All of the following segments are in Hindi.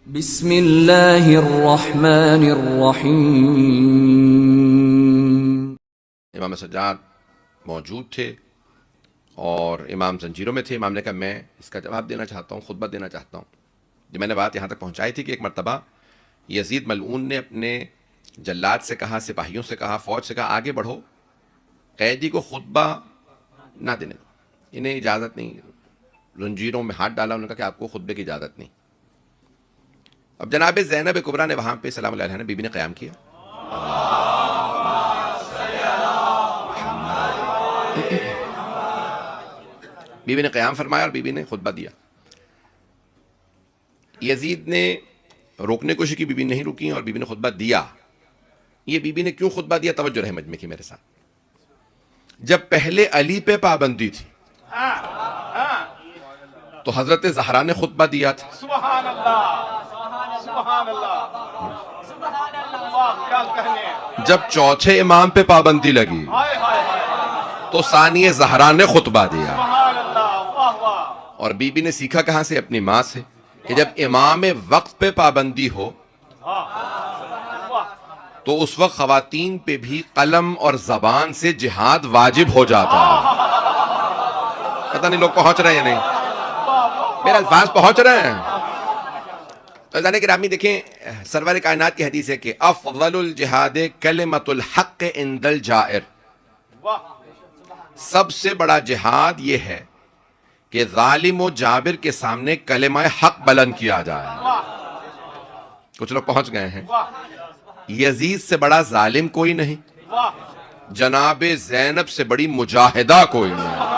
बिस्मिल्लाहिर्रहमानिर्रहीम। इमाम सज्जाद मौजूद थे और इमाम जंजीरों में थे। इमाम ने कहा मैं इसका जवाब देना चाहता हूँ, खुतबा देना चाहता हूँ। जब मैंने बात यहाँ तक पहुँचाई थी कि एक मरतबा यजीद मलऊन ने अपने जल्लाद से कहा, सिपाहियों से कहा, फ़ौज से कहा आगे बढ़ो, कैदी को खुतबा ना देने दो, इन्हें इजाज़त नहीं। जंजीरों में हाथ डाला, उन्होंने कहा कि आपको खुतबे की इजाज़त नहीं। अब जनाब ज़ैनब कुबरा ने वहाँ पे सलाम अलैहा ने बीबी ने क़याम किया। बीबी ने क़याम फरमाया और बीबी ने खुतबा दिया। यजीद ने रोकने की कोशिश की, बीबी नहीं रुकी और बीबी ने खुतबा दिया। ये बीबी ने क्यों खुतबा दिया, तवज्जो रहे मजमे की मेरे साथ। जब पहले अली पे पाबंदी थी तो हजरत ज़हरा ने खुतबा दिया था। सुभान अल्लाह, सुभान अल्लाह। जब चौथे इमाम पे पाबंदी लगी तो सानिए ज़हरा ने खुतबा दिया। और बीबी ने सीखा कहां से? अपनी मां से, कि जब इमाम वक्त पे पाबंदी हो तो उस वक्त खवातीन पे भी कलम और जबान से जिहाद वाजिब हो जाता है। पता नहीं लोग पहुंच रहे हैं नहीं, मेरे अल्फाज पहुंच रहे हैं? तो जाने के रामी देखें, सरवर कायनात की हदीस है कि अफ़ज़लुल जिहाद कलिमतुल हक़ इंदल जाइर। सबसे बड़ा जिहाद यह है कि जालिम व जाबिर के सामने कलिमा हक बुलंद किया जाए। कुछ लोग पहुंच गए हैं। यजीद से बड़ा जालिम कोई नहीं, जनाबे ज़ैनब से बड़ी मुजाहिदा कोई नहीं।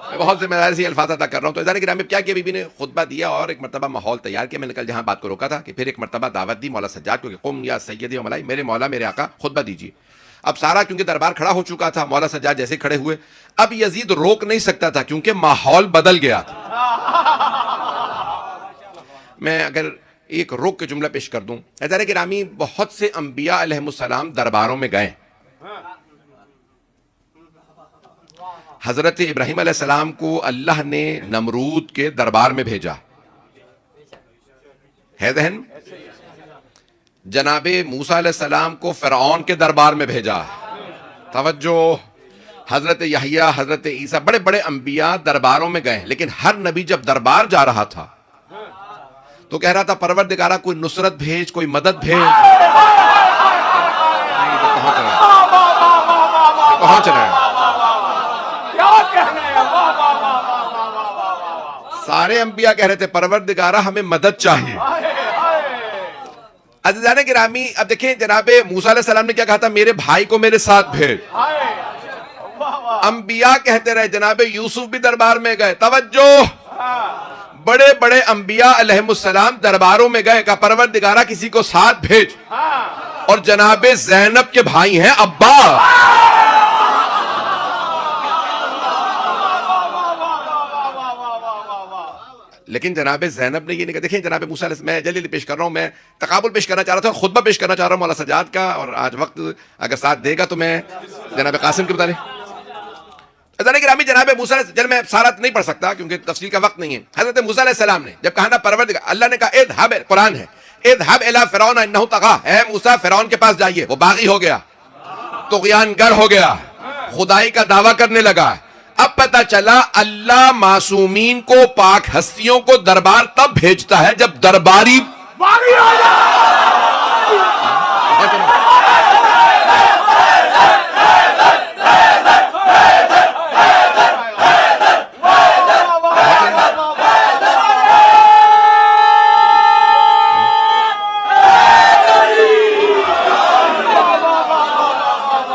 मैं बहुत जिम्मेदारी से अल्फाज अदा कर रहा हूं। तो जाने के रामी क्या किया, बीबी ने खुतबा दिया और एक मरतबा माहौल तैयार किया। मैंने कल जहां बात को रोका था कि फिर एक मरतबा दावत दी मौला सज्जाद को कि कुम या सैयदी व मलाई, मेरे मौला मेरे आका खुतबा दीजिए। अब सारा क्योंकि दरबार खड़ा हो चुका था, मौला सज्जाद जैसे खड़े हुए, अब यजीद रोक नहीं सकता था क्योंकि माहौल बदल गया था। मैं अगर एक रोक के जुमला पेश कर दूं, ऐसा है कि रामी बहुत से अंबिया अलैहिमुस्सलाम दरबारों में गए। हजरत इब्राहिम अलैहिस्सलाम को अल्लाह ने नमरूद के दरबार में भेजा है ज़हन। जनाबे मूसा अलैहिस्सलाम को फ़िरऔन के दरबार में भेजा। तवज्जो, हजरत यहया, हजरत ईसा, बड़े बड़े अंबिया दरबारों में गए। लेकिन हर नबी जब दरबार जा रहा था तो कह रहा था परवरदिगारा कोई नुसरत भेज, कोई मदद भेज। पहुंच रहे हैं। सारे अंबिया कह रहे थे परवरदिगारा हमें मदद चाहिए। अज़ीज़ाने गिरामी, अब देखें जनाबे मूसा अलैहिस्सलाम ने क्या कहा था, मेरे भाई को मेरे साथ भेज। अंबिया कहते रहे, जनाबे यूसुफ भी दरबार में गए। तवज्जो, बड़े बड़े अंबिया अलैहिमुस्सलाम दरबारों में गए, कहा परवरदिगारा किसी को साथ भेज। और जनाबे ज़ैनब के भाई हैं अब्बा। लेकिन जनाबे ज़ैनब ने ये नहीं कहा। देखें जनाबे मूसा, मैं जल्दी पेश कर रहा हूं, मैं तकाबुल पेश करना चाह रहा था, खुतबा पेश करना चाह रहा हूं मौला सज्जाद का, और आज वक्त अगर साथ देगा तो मैं जनाबे कासिम के बता दें। जनाबे मूसा, जब मैं सारा नहीं पढ़ सकता क्योंकि तफसील का वक्त नहीं है। हजरत मूसा अलैहिस्सलाम ने जब कहा ना परवरदिगार, अल्लाह ने कहा इज़हब, कुरान है, इज़हब इला फ़िरऔन इन्नहु तग़ा, है मूसा फ़िरऔन के पास जाइए, वो बागी हो गया, तुग़यानगर हो गया, खुदाई का दावा करने लगा। अब पता चला अल्लाह मासूमीन को, पाक हस्तियों को दरबार तब भेजता है जब दरबारी बागी हो जाए।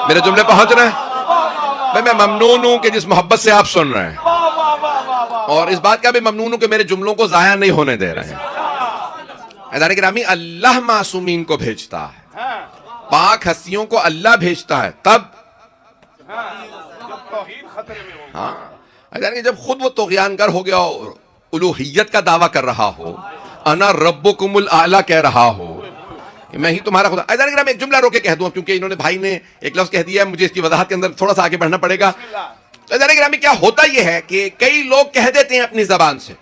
मेरे जुमले पहुंच रहे हैं? भाई मैं ममनून हूं कि जिस मोहब्बत से आप सुन रहे हैं, और इस बात का भी ममनून हूं कि मेरे जुमलों को जाया नहीं होने दे रहे हैं। अज़ान गिरामी, अल्लाह मासूमीन को भेजता है, पाक हस्तियों को अल्लाह भेजता है तब, हाँ अज़ान, जब खुद वो तुग़यानगर हो गया हो, उलूहियत का दावा कर रहा हो, अना रब्बुकुमुल आला कह रहा हो, मैं ही तुम्हारा खुदा। मैं एक जुमला रोके कह दूं क्योंकि इन्होंने भाई ने एक लफ्ज कह दिया, मुझे इसकी वजाहत के अंदर थोड़ा सा आगे बढ़ना पड़ेगा। क्या होता यह है कि कई लोग कह देते हैं अपनी जबान से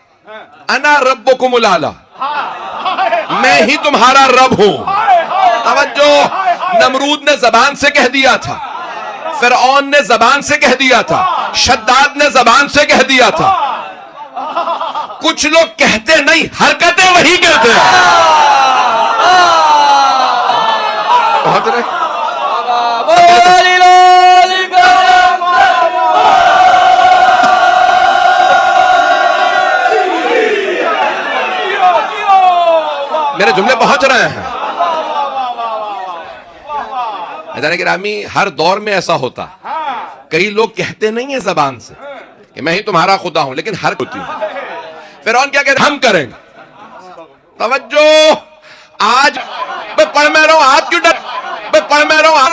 अना रब्बुकुमुल आला, मैं ही तुम्हारा रब हूं। तवज्जो, नमरूद ने जबान से कह दिया था, फिरऔन ने जबान से कह दिया था, शद्दाद ने जबान से कह दिया था। कुछ लोग कहते नहीं, हरकतें वही कहते हैं। बहुत रहे। मेरे जुमले पहुंच रहे हैं। अज़ान गिरामी, हर दौर में ऐसा होता है। कई लोग कहते नहीं है जबान से कि मैं ही तुम्हारा खुदा हूं, लेकिन हर होती है। फिरौन क्या कहते, हम करेंगे। तवज्जो, आज मैं पढ़ में रहा हूं, हाथ क्यों डर, मैं पढ़ में रहा हूं।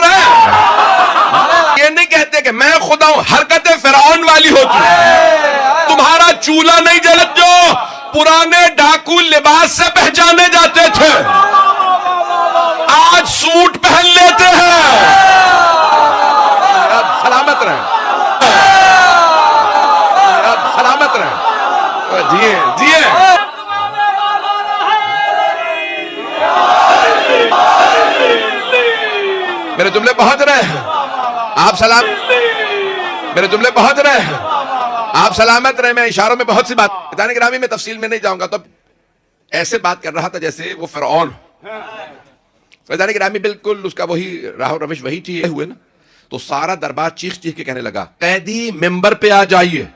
ये नहीं कहते कि मैं खुदा हूं, हरकतें फिरौन वाली होती है। तुम्हारा चूल्हा नहीं जलत जो पुराने डाकू लिबास से पहचाने जाते थे, आज सूट पहन लेते हैं। अब सलामत रहे, अब सलामत रहे, जिए जिए। मेरे जुमले पहुंच रहे हैं, आप सलाम, मेरे जुमले पहुंच रहे हैं, आप सलामत रहे। मैं इशारों में बहुत सी बात, अज़ान गिरामी में तफसील में नहीं जाऊंगा। तो ऐसे बात कर रहा था जैसे वो फिरऔन। अज़ान गिरामी बिल्कुल उसका वही राह रविश वही थी हुए ना। तो सारा दरबार चीख चीख के कहने लगा, कैदी मिंबर पे आ जाइए।